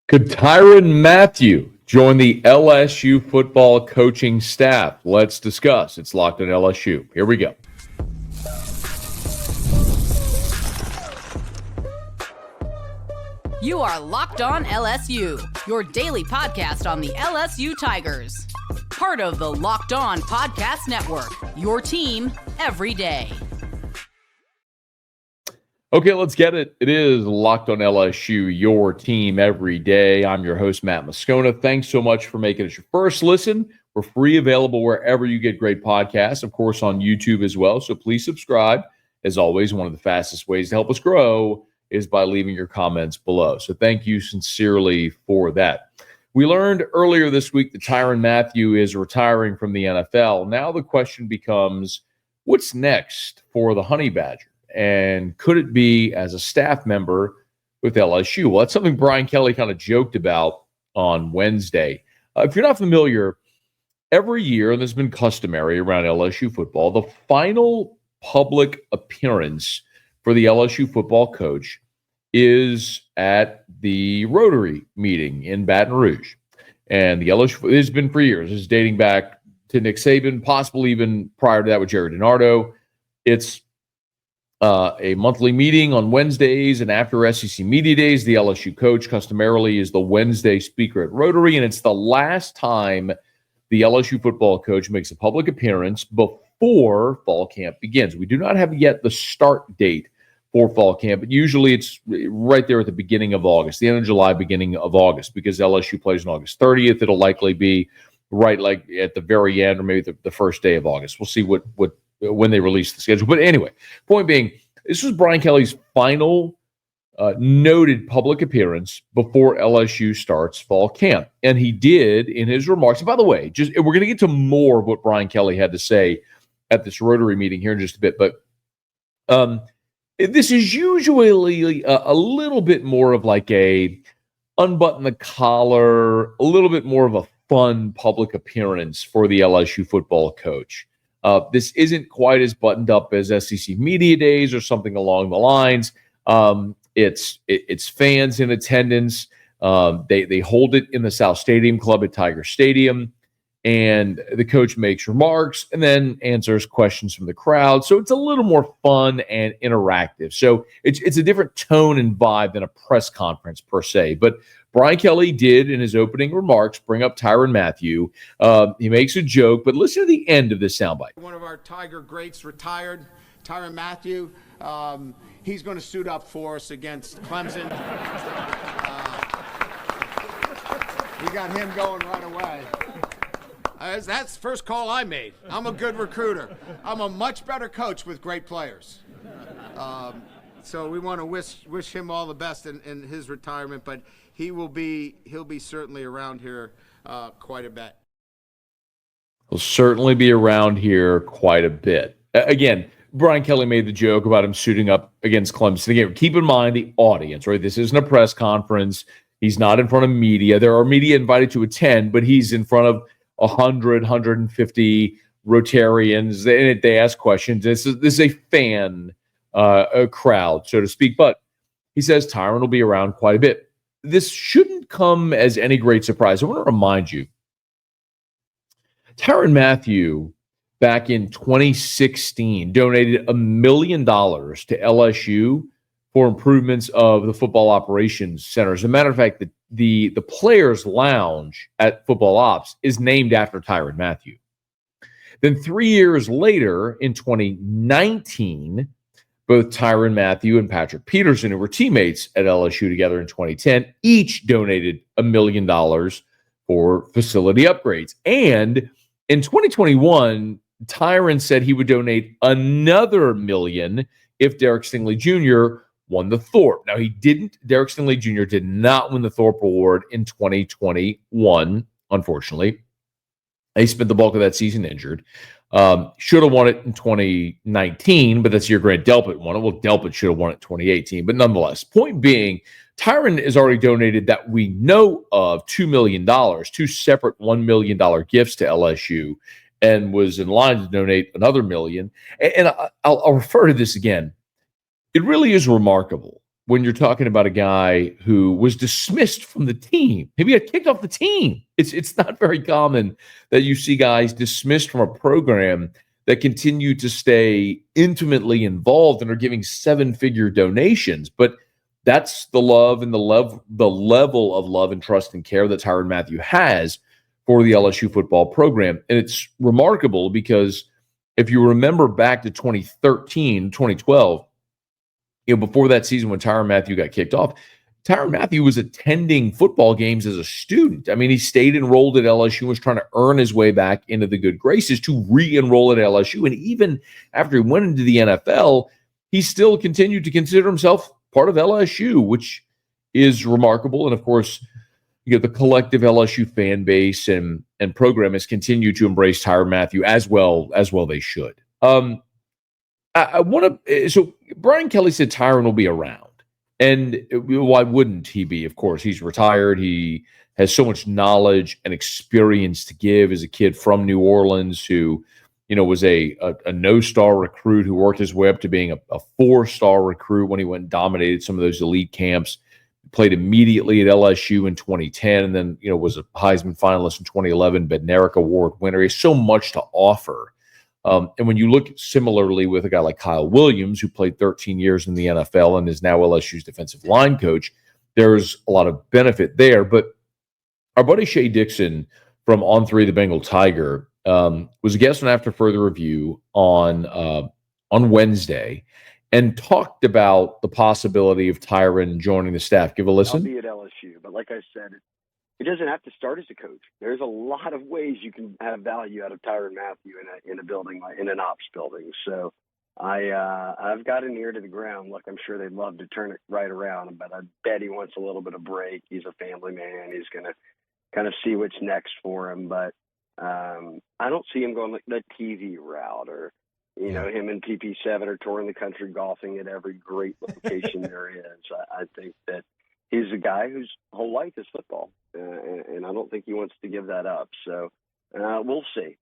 Could Tyrann Mathieu join the LSU football coaching staff? Let's discuss. It's Locked on LSU. Here we go. You are Locked on LSU, your daily podcast on the LSU Tigers. Part of the Locked On Podcast Network, your team every day. Okay, let's get it. It is Locked on LSU, your team every day. I'm your host, Matt Moscona. Thanks so much for making it your first listen. We're free, available wherever you get great podcasts, of course, on YouTube as well. So please subscribe. As always, one of the fastest ways to help us grow is by leaving your comments below. So thank you sincerely for that. We learned earlier this week that Tyrann Mathieu is retiring from the NFL. Now the question becomes, what's next for the Honey Badger? And could it be as a staff member with LSU? Well, that's something Brian Kelly kind of joked about on Wednesday. If you're not familiar, every year, and this has been customary around LSU football, the final public appearance for the LSU football coach is at the Rotary meeting in Baton Rouge. And the LSU, it has been for years. It's dating back to Nick Saban, possibly even prior to that with Jerry DiNardo. It's a monthly meeting on Wednesdays, and after SEC Media Days, the LSU coach customarily is the Wednesday speaker at Rotary, and it's the last time the LSU football coach makes a public appearance before fall camp begins. We do not have yet the start date for fall camp, but usually it's right there at the beginning of August, the end of July, beginning of August, because LSU plays on August 30th. It'll likely be right like at the very end or maybe the first day of August. We'll see when they release the schedule. But anyway, point being, this was Brian Kelly's final noted public appearance before LSU starts fall camp. And he did in his remarks. And by the way, we're going to get to more of what Brian Kelly had to say at this Rotary meeting here in just a bit. But this is usually a little bit more of like a unbutton the collar, a little bit more of a fun public appearance for the LSU football coach. This isn't quite as buttoned up as SEC Media Days or something along the lines. It's fans in attendance. They hold it in the South Stadium Club at Tiger Stadium, and the coach makes remarks and then answers questions from the crowd. So it's a little more fun and interactive. So it's a different tone and vibe than a press conference per se. But Brian Kelly did, in his opening remarks, bring up Tyrann Mathieu. He makes a joke, but listen to the end of this soundbite. One of our Tiger greats retired, Tyrann Mathieu. He's going to suit up for us against Clemson. We got him going right away. That's the first call I made. I'm a good recruiter. I'm a much better coach with great players. So we want to wish him all the best in his retirement, but he'll be certainly around here quite a bit. He'll certainly be around here quite a bit. Again, Brian Kelly made the joke about him suiting up against Clemson. Again, keep in mind the audience, right? This isn't a press conference. He's not in front of media. There are media invited to attend, but he's in front of 100, 150 Rotarians. They ask questions. This is a fan a crowd, so to speak. But he says Tyrann will be around quite a bit. This shouldn't come as any great surprise. I want to remind you, Tyrann Mathieu, back in 2016, donated $1 million to LSU for improvements of the football operations center. As a matter of fact, the players' lounge at Football Ops is named after Tyrann Mathieu. Then 3 years later, in 2019, both Tyrann Mathieu and Patrick Peterson, who were teammates at LSU together in 2010, each donated $1 million for facility upgrades. And in 2021, Tyrann said he would donate another $1 million if Derek Stingley Jr. won the Thorpe. Now, he didn't. Derek Stingley Jr. did not win the Thorpe Award in 2021, unfortunately. He spent the bulk of that season injured. Should have won it in 2019, but that's the year Grant Delpit won it. Well, Delpit should have won it in 2018, but nonetheless, point being, Tyrann has already donated that we know of $2 million, two separate $1 million gifts to LSU, and was in line to donate another $1 million. And I'll refer to this again. It really is remarkable when you're talking about a guy who was dismissed from the team. Maybe got kicked off the team. It's not very common that you see guys dismissed from a program that continue to stay intimately involved and are giving 7-figure donations. But that's the love and the level of love and trust and care that Tyrann Mathieu has for the LSU football program. And it's remarkable because if you remember back to 2013, 2012, before that season when Tyrann Mathieu got kicked off, Tyrann Mathieu was attending football games as a student. I mean, he stayed enrolled at LSU and was trying to earn his way back into the good graces to re-enroll at LSU. And even after he went into the NFL, he still continued to consider himself part of LSU, which is remarkable. And of course, the collective LSU fan base and program has continued to embrace Tyrann Mathieu as well they should. I want to. So Brian Kelly said Tyrann will be around, and why wouldn't he be? Of course, he's retired. He has so much knowledge and experience to give as a kid from New Orleans, who was a no-star recruit who worked his way up to being a 4-star recruit when he went and dominated some of those elite camps. Played immediately at LSU in 2010, and then was a Heisman finalist in 2011, Bednarik Award winner. He has so much to offer. And when you look similarly with a guy like Kyle Williams, who played 13 years in the NFL and is now LSU's defensive line coach, there's a lot of benefit there. But our buddy Shea Dixon from On 3 The Bengal Tiger was a guest on After Further Review on Wednesday and talked about the possibility of Tyrann joining the staff. Give a listen. I'll be at LSU, but like I said, he doesn't have to start as a coach. There's a lot of ways you can have value out of Tyrann Mathieu in a building, like in an ops building. So I've got an ear to the ground. Look, I'm sure they'd love to turn it right around, but I bet he wants a little bit of break. He's a family man. He's going to kind of see what's next for him. But I don't see him going like the TV route or, him and PP7 are touring the country golfing at every great location there is. I think that he's a guy whose whole life is football, and I don't think he wants to give that up. So we'll see.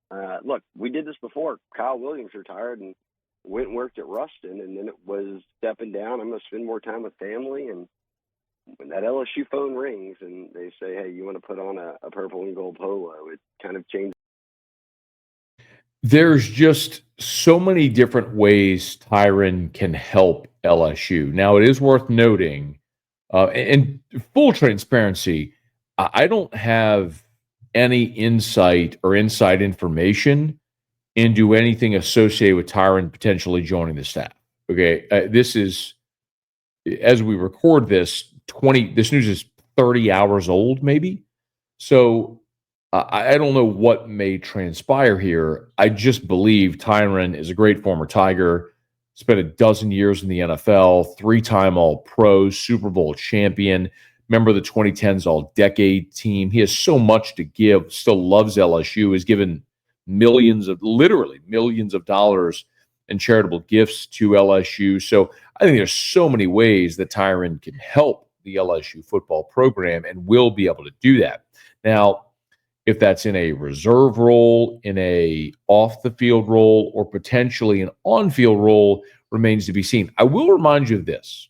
Look, we did this before. Kyle Williams retired and went and worked at Ruston, and then it was stepping down. I'm going to spend more time with family. And when that LSU phone rings and they say, hey, you want to put on a purple and gold polo, it kind of changes. There's just so many different ways Tyrann can help LSU. Now, it is worth noting, and full transparency, I don't have any insight or inside information into anything associated with Tyrann potentially joining the staff. Okay, this is, as we record this, this news is 30 hours old, maybe. So I don't know what may transpire here. I just believe Tyrann is a great former Tiger, spent a dozen years in the NFL, 3-time All-Pro, Super Bowl champion, member of the 2010s All-Decade team. He has so much to give, still loves LSU, has given literally millions of dollars in charitable gifts to LSU. So I think there's so many ways that Tyrann can help the LSU football program and will be able to do that. Now, if that's in a reserve role, in a off-the-field role, or potentially an on-field role remains to be seen. I will remind you of this.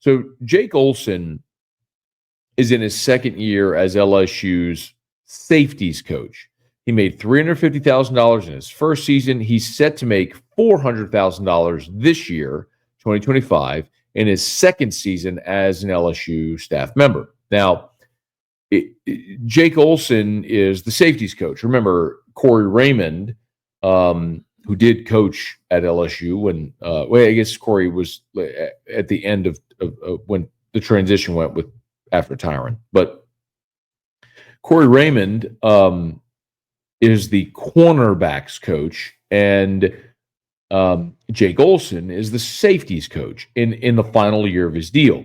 So Jake Olson is in his second year as LSU's safeties coach. He made $350,000 in his first season. He's set to make $400,000 this year, 2025, in his second season as an LSU staff member. Now, Jake Olson is the safeties coach. Remember, Corey Raymond, who did coach at LSU when, I guess Corey was at the end of when the transition went with after Tyrann. But Corey Raymond is the cornerbacks coach, and Jake Olson is the safeties coach in the final year of his deal.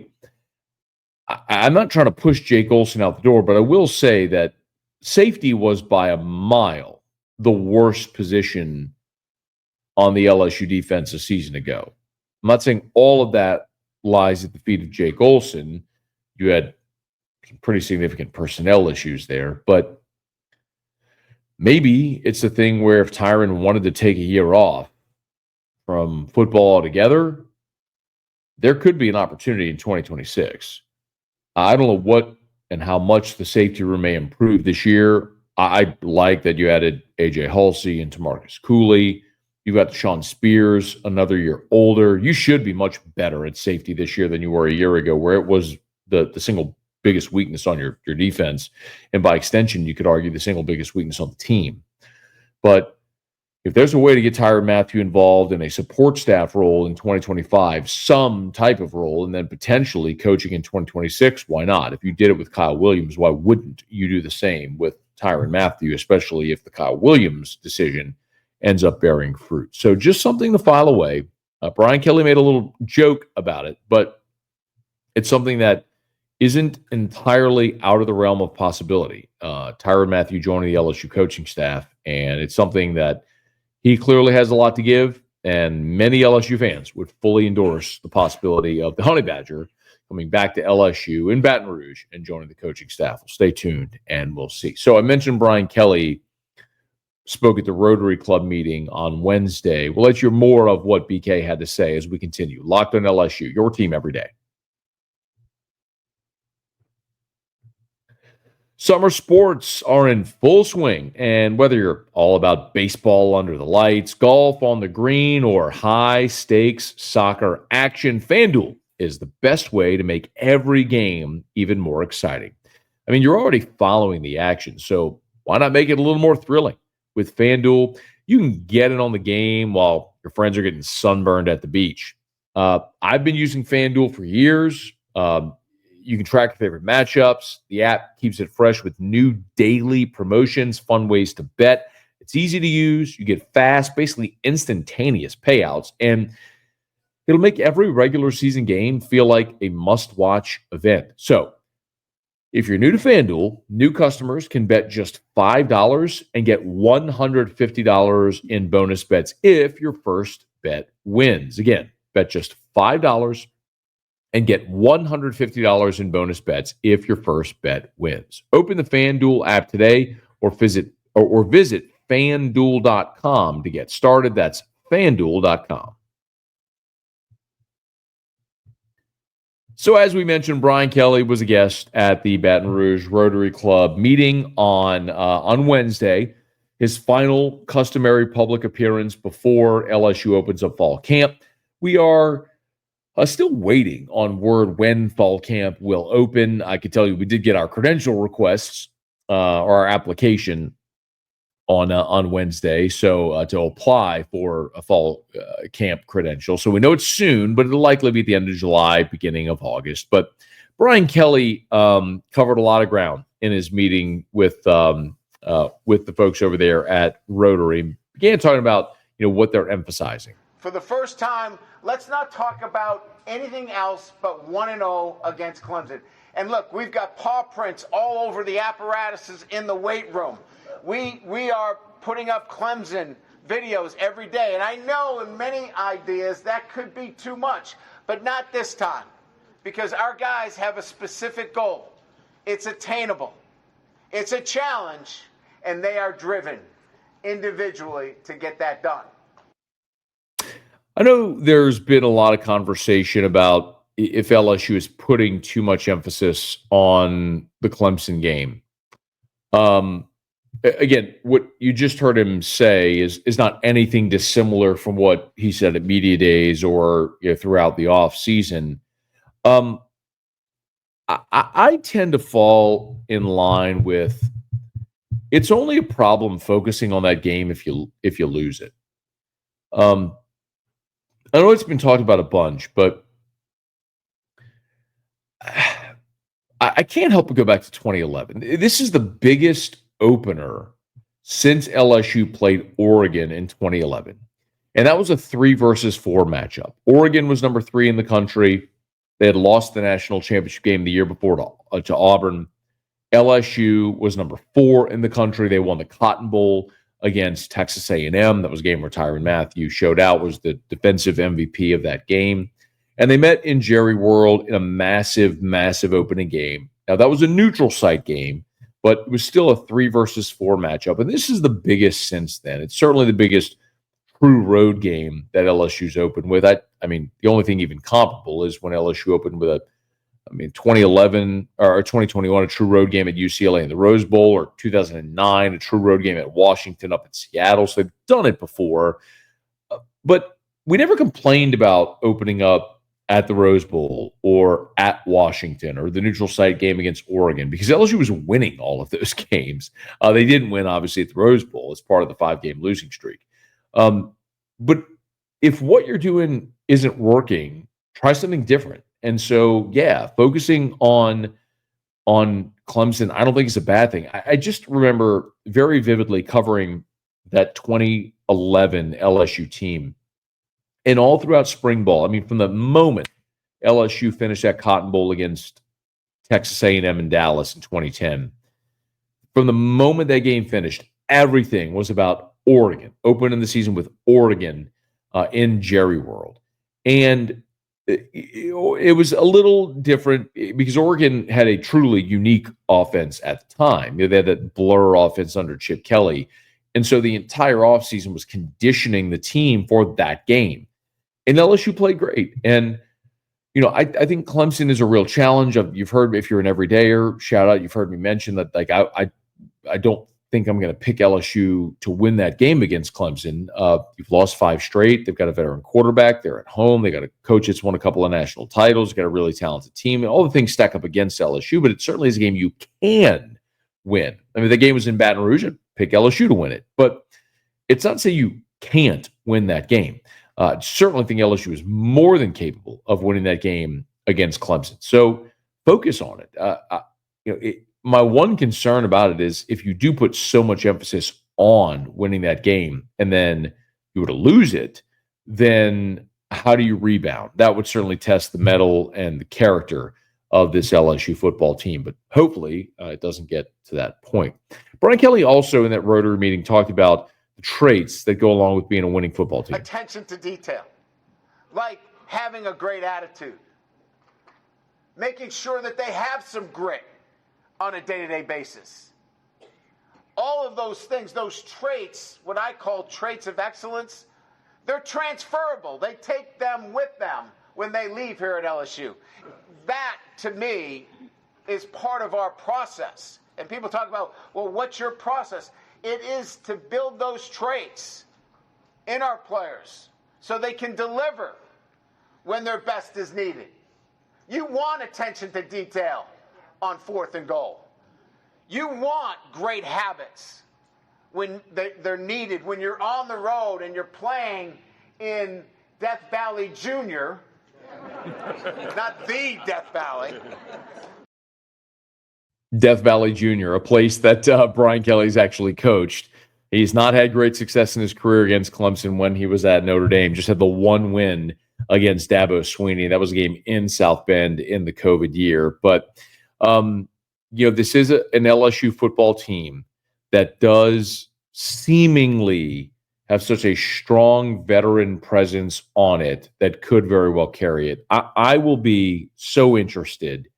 I'm not trying to push Jake Olson out the door, but I will say that safety was by a mile the worst position on the LSU defense a season ago. I'm not saying all of that lies at the feet of Jake Olson. You had some pretty significant personnel issues there, but maybe it's a thing where if Tyrann wanted to take a year off from football altogether, there could be an opportunity in 2026. I don't know what and how much the safety room may improve this year. I like that you added A.J. Halsey and Tamarcus Cooley. You've got Sean Spears, another year older. You should be much better at safety this year than you were a year ago, where it was the single biggest weakness on your defense. And by extension, you could argue the single biggest weakness on the team. But if there's a way to get Tyrann Mathieu involved in a support staff role in 2025, some type of role, and then potentially coaching in 2026, why not? If you did it with Kyle Williams, why wouldn't you do the same with Tyrann Mathieu, especially if the Kyle Williams decision ends up bearing fruit? So just something to file away. Brian Kelly made a little joke about it, but it's something that isn't entirely out of the realm of possibility. Tyrann Mathieu joining the LSU coaching staff, and it's something that he clearly has a lot to give, and many LSU fans would fully endorse the possibility of the Honey Badger coming back to LSU in Baton Rouge and joining the coaching staff. Well, stay tuned, and we'll see. So I mentioned Brian Kelly spoke at the Rotary Club meeting on Wednesday. We'll let you hear more of what BK had to say as we continue. Locked on LSU, your team every day. Summer sports are in full swing, and whether you're all about baseball under the lights, golf on the green, or high-stakes soccer action, FanDuel is the best way to make every game even more exciting. I mean, you're already following the action, so why not make it a little more thrilling? With FanDuel, you can get in on the game while your friends are getting sunburned at the beach. I've been using FanDuel for years. You can track your favorite matchups. The app keeps it fresh with new daily promotions, fun ways to bet. It's easy to use. You get fast, basically instantaneous payouts, and it'll make every regular season game feel like a must-watch event. So if you're new to FanDuel, new customers can bet just $5 and get $150 in bonus bets if your first bet wins. Again, bet just $5 and get $150 in bonus bets if your first bet wins. Open the FanDuel app today or visit FanDuel.com to get started. That's FanDuel.com. So as we mentioned, Brian Kelly was a guest at the Baton Rouge Rotary Club meeting on Wednesday, his final customary public appearance before LSU opens up fall camp. We are still waiting on word when fall camp will open. I can tell you we did get our credential requests or our application on Wednesday, so to apply for a fall camp credential. So we know it's soon, but it'll likely be at the end of July, beginning of August. But Brian Kelly covered a lot of ground in his meeting with the folks over there at Rotary. Began talking about what they're emphasizing. For the first time, let's not talk about anything else but 1-0 against Clemson. And look, we've got paw prints all over the apparatuses in the weight room. We are putting up Clemson videos every day. And I know in many ideas that could be too much, but not this time. Because our guys have a specific goal. It's attainable. It's a challenge, and they are driven individually to get that done. I know there's been a lot of conversation about if LSU is putting too much emphasis on the Clemson game. Again, what you just heard him say is not anything dissimilar from what he said at media days or throughout the off season. I tend to fall in line with it's only a problem focusing on that game if you lose it. I know it's been talked about a bunch, but I can't help but go back to 2011. This is the biggest opener since LSU played Oregon in 2011. And that was a 3-4 matchup. Oregon was number 3 in the country. They had lost the national championship game the year before to Auburn. LSU was number 4 in the country. They won the Cotton Bowl against Texas A&M. That was a game where Tyrann Mathieu showed out, was the defensive MVP of that game. And they met in Jerry World in a massive, massive opening game. Now, that was a neutral site game, but it was still a 3-4 matchup. And this is the biggest since then. It's certainly the biggest true road game that LSU's opened with. I mean, the only thing even comparable is when LSU opened with 2011 or 2021, a true road game at UCLA in the Rose Bowl, or 2009, a true road game at Washington up in Seattle. So they've done it before. But we never complained about opening up at the Rose Bowl or at Washington or the neutral site game against Oregon, because LSU was winning all of those games. They didn't win, obviously, at the Rose Bowl as part of the 5-game losing streak. But if what you're doing isn't working, try something different. And so, yeah, focusing on Clemson, I don't think it's a bad thing. I just remember very vividly covering that 2011 LSU team. And all throughout spring ball, I mean, from the moment LSU finished that Cotton Bowl against Texas A&M in Dallas in 2010, from the moment that game finished, everything was about Oregon, opening the season with Oregon in Jerry World. And it was a little different because Oregon had a truly unique offense at the time. They had that blur offense under Chip Kelly. And so the entire offseason was conditioning the team for that game. And LSU played great. And, I think Clemson is a real challenge. You've heard, if you're an everydayer, shout out, you've heard me mention that, like, I don't think I'm going to pick LSU to win that game against Clemson. You've lost 5 straight. They've got a veteran quarterback. They're at home. They got a coach that's won a couple of national titles, got a really talented team. And all the things stack up against LSU, but it certainly is a game you can win. I mean, the game was in Baton Rouge. I'd pick LSU to win it. But it's not to say you can't win that game. Certainly think LSU is more than capable of winning that game against Clemson. So focus on it. My one concern about it is if you do put so much emphasis on winning that game and then you were to lose it, then how do you rebound? That would certainly test the mettle and the character of this LSU football team. But hopefully it doesn't get to that point. Brian Kelly also in that Rotary meeting talked about the traits that go along with being a winning football team. Attention to detail, like having a great attitude, making sure that they have some grit on a day-to-day basis. All of those things, those traits, what I call traits of excellence, they're transferable. They take them with them when they leave here at LSU. That, to me, is part of our process. And people talk about, well, what's your process? It is to build those traits in our players so they can deliver when their best is needed. You want attention to detail on 4th and goal. You want great habits when they're needed, when you're on the road and you're playing in Death Valley Junior, not the Death Valley. Death Valley Junior, a place that Brian Kelly's actually coached. He's not had great success in his career against Clemson when he was at Notre Dame. Just had the one win against Dabo Swinney. That was a game in South Bend in the COVID year. But, this is an LSU football team that does seemingly have such a strong veteran presence on it that could very well carry it. I will be so interested.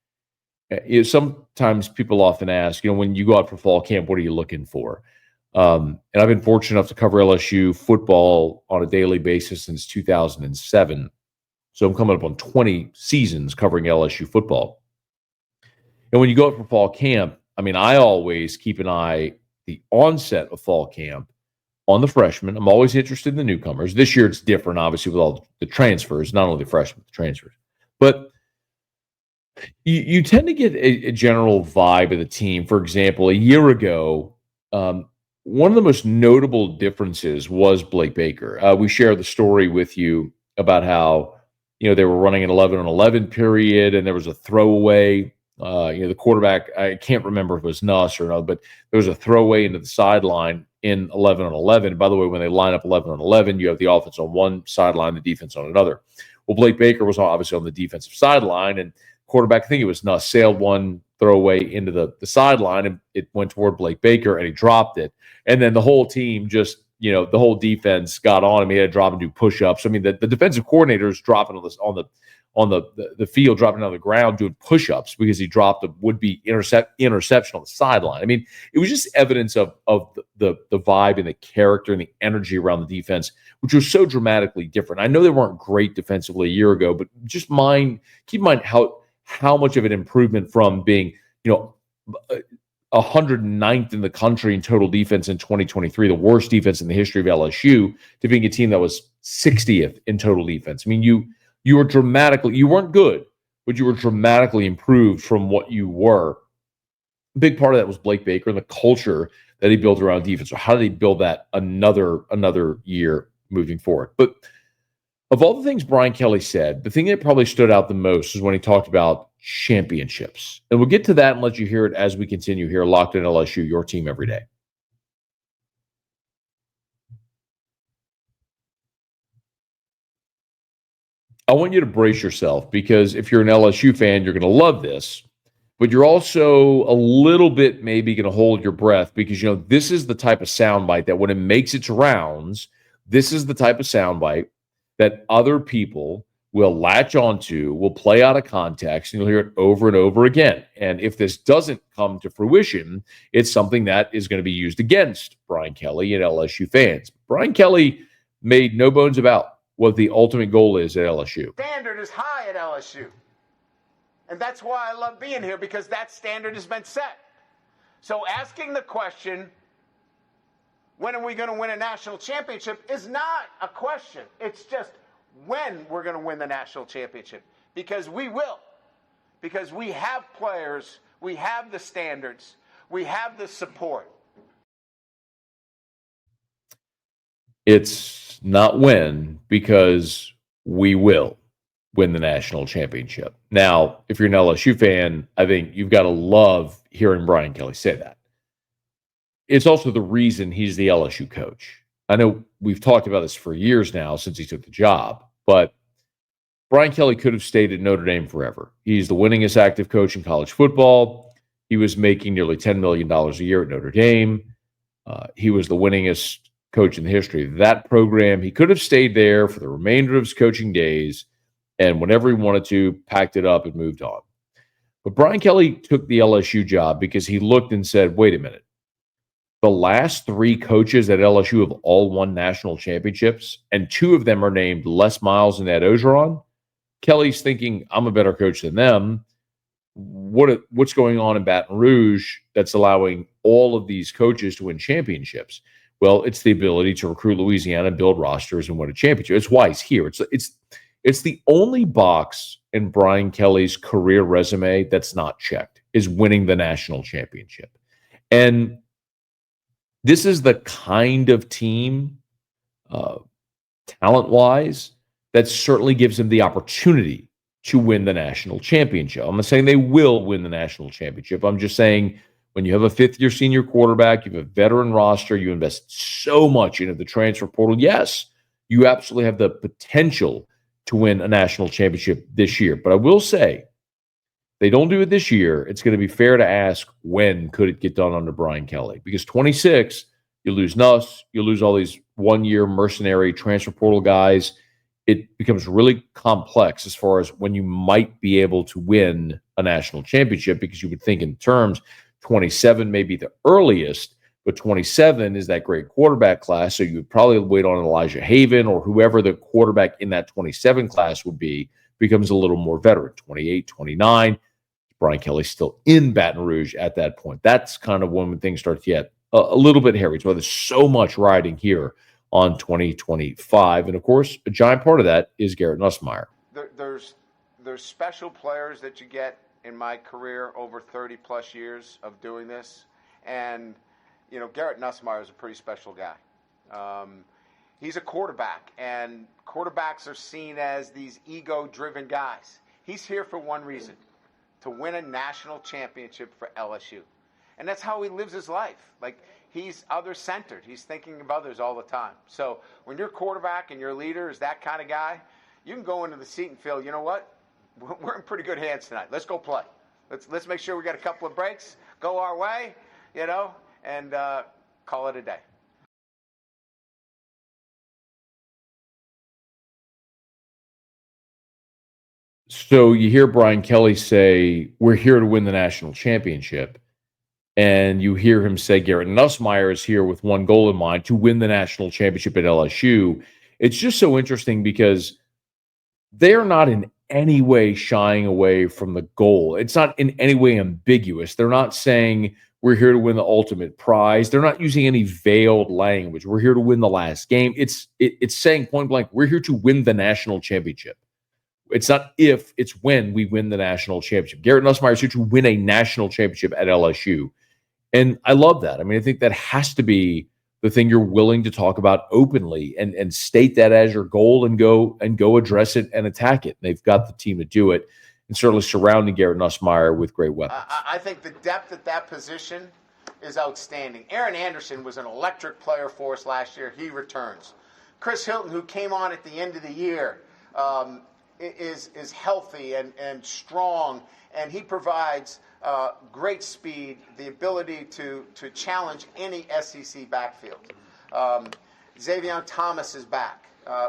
Sometimes people often ask, when you go out for fall camp, what are you looking for? And I've been fortunate enough to cover LSU football on a daily basis since 2007. So I'm coming up on 20 seasons covering LSU football. And when you go out for fall camp, I always keep an eye the onset of fall camp on the freshmen. I'm always interested in the newcomers. This year it's different, obviously, with all the transfers, not only the freshmen, the transfers. But you tend to get a general vibe of the team. For example, a year ago, one of the most notable differences was Blake Baker. We shared the story with you about how, they were running an 11-on-11 period, and there was a throwaway. The quarterback, I can't remember if it was Nuss or not, but there was a throwaway into the sideline in 11-on-11. By the way, when they line up 11-on-11, you have the offense on one sideline, the defense on another. Well, Blake Baker was obviously on the defensive sideline, and quarterback, I think it was Nuss, sailed one throwaway into the sideline, and it went toward Blake Baker, and he dropped it. And then the whole team just, the whole defense got on him. He had to drop and do push-ups. The defensive coordinator is dropping on the field, dropping on the ground, doing push-ups because he dropped a would-be interception on the sideline. I mean, it was just evidence of the vibe and the character and the energy around the defense, which was so dramatically different. I know they weren't great defensively a year ago, but keep in mind how much of an improvement from being, 109th in the country in total defense in 2023, the worst defense in the history of LSU, to being a team that was 60th in total defense. I mean, you weren't good, but you were dramatically improved from what you were. A big part of that was Blake Baker and the culture that he built around defense. So how did he build that another year moving forward? But of all the things Brian Kelly said, the thing that probably stood out the most is when he talked about championships. And we'll get to that and let you hear it as we continue here. Locked in LSU, your team every day. I want you to brace yourself, because if you're an LSU fan, you're going to love this, but you're also a little bit maybe going to hold your breath, because, this is the type of soundbite that when it makes its rounds, this is the type of soundbite that other people will latch onto, will play out of context, and you'll hear it over and over again. And if this doesn't come to fruition, it's something that is going to be used against Brian Kelly and LSU fans. Brian Kelly made no bones about what the ultimate goal is at LSU. Standard is high at LSU. And that's why I love being here, because that standard has been set. So asking the question, when are we going to win a national championship, is not a question. It's just when we're going to win the national championship. Because we will. Because we have players, we have the standards, we have the support. It's not when, because we will win the national championship. Now, if you're an LSU fan, I think you've got to love hearing Brian Kelly say that. It's also the reason he's the LSU coach. I know we've talked about this for years now since he took the job, but Brian Kelly could have stayed at Notre Dame forever. He's the winningest active coach in college football. He was making nearly $10 million a year at Notre Dame. He was the winningest coach in the history of that program. He could have stayed there for the remainder of his coaching days, and whenever he wanted to, packed it up and moved on. But Brian Kelly took the LSU job because he looked and said, wait a minute. The last three coaches at LSU have all won national championships, and two of them are named Les Miles and Ed Ogeron. Kelly's thinking, I'm a better coach than them. What's going on in Baton Rouge that's allowing all of these coaches to win championships? Well, it's the ability to recruit Louisiana, build rosters, and win a championship. It's why he's here. It's the only box in Brian Kelly's career resume that's not checked, is winning the national championship. And this is the kind of team, talent-wise, that certainly gives him the opportunity to win the national championship. I'm not saying they will win the national championship. I'm just saying when you have a fifth-year senior quarterback, you have a veteran roster, you invest so much into the transfer portal, yes, you absolutely have the potential to win a national championship this year. But I will say, they don't do it this year, it's going to be fair to ask, when could it get done under Brian Kelly? Because 26, you lose Nuss, you lose all these one-year mercenary transfer portal guys. It becomes really complex as far as when you might be able to win a national championship, because you would think in terms 27 may be the earliest, but 27 is that great quarterback class, so you would probably wait on Elijah Haven or whoever the quarterback in that 27 class would be, becomes a little more veteran, 28, 29. Brian Kelly's still in Baton Rouge at that point. That's kind of when things start to get a little bit hairy. It's why there's so much riding here on 2025. And, of course, a giant part of that is Garrett Nussmeier. There's special players that you get in my career over 30-plus years of doing this. And, Garrett Nussmeier is a pretty special guy. He's a quarterback, and quarterbacks are seen as these ego-driven guys. He's here for one reason, to win a national championship for LSU. And that's how he lives his life. Like, he's other-centered. He's thinking of others all the time. So when your quarterback and your leader is that kind of guy, you can go into the seat and feel, you know what? We're in pretty good hands tonight. Let's go play. Let's make sure we got a couple of breaks, go our way, and call it a day. So you hear Brian Kelly say, we're here to win the national championship. And you hear him say Garrett Nussmeier is here with one goal in mind, to win the national championship at LSU. It's just so interesting because they're not in any way shying away from the goal. It's not in any way ambiguous. They're not saying we're here to win the ultimate prize. They're not using any veiled language. We're here to win the last game. It's saying point blank, we're here to win the national championship. It's not if, it's when we win the national championship. Garrett Nussmeier is here to win a national championship at LSU. And I love that. I mean, I think that has to be the thing you're willing to talk about openly and state that as your goal and go address it and attack it. They've got the team to do it, and certainly surrounding Garrett Nussmeier with great weapons. I think the depth at that position is outstanding. Aaron Anderson was an electric player for us last year. He returns. Chris Hilton, who came on at the end of the year, is healthy and strong, and he provides great speed, the ability to challenge any SEC backfield. Xavier Thomas is back,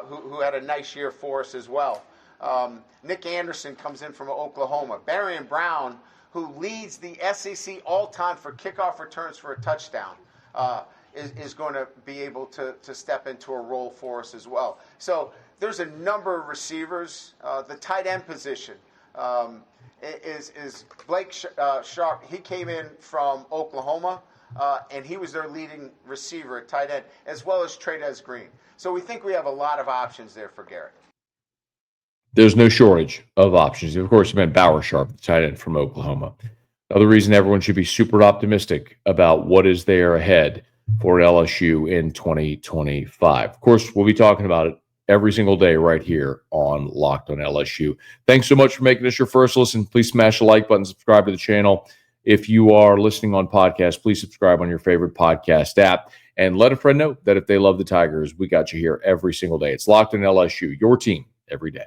who had a nice year for us as well. Nick Anderson comes in from Oklahoma. Barry Brown, who leads the SEC all-time for kickoff returns for a touchdown, is going to be able to step into a role for us as well. So there's a number of receivers. The tight end position is Blake Sharp. He came in from Oklahoma, and he was their leading receiver at tight end, as well as Trey'Dez Green. So we think we have a lot of options there for Garrett. There's no shortage of options. Of course, you meant Bauer Sharp, the tight end from Oklahoma. Another reason everyone should be super optimistic about what is there ahead for LSU in 2025. Of course, we'll be talking about it every single day right here on Locked on LSU. Thanks so much for making this your first listen. Please smash the like button, subscribe to the channel. If you are listening on podcast, please subscribe on your favorite podcast app and let a friend know that if they love the Tigers, we got you here every single day. It's Locked on LSU, your team every day.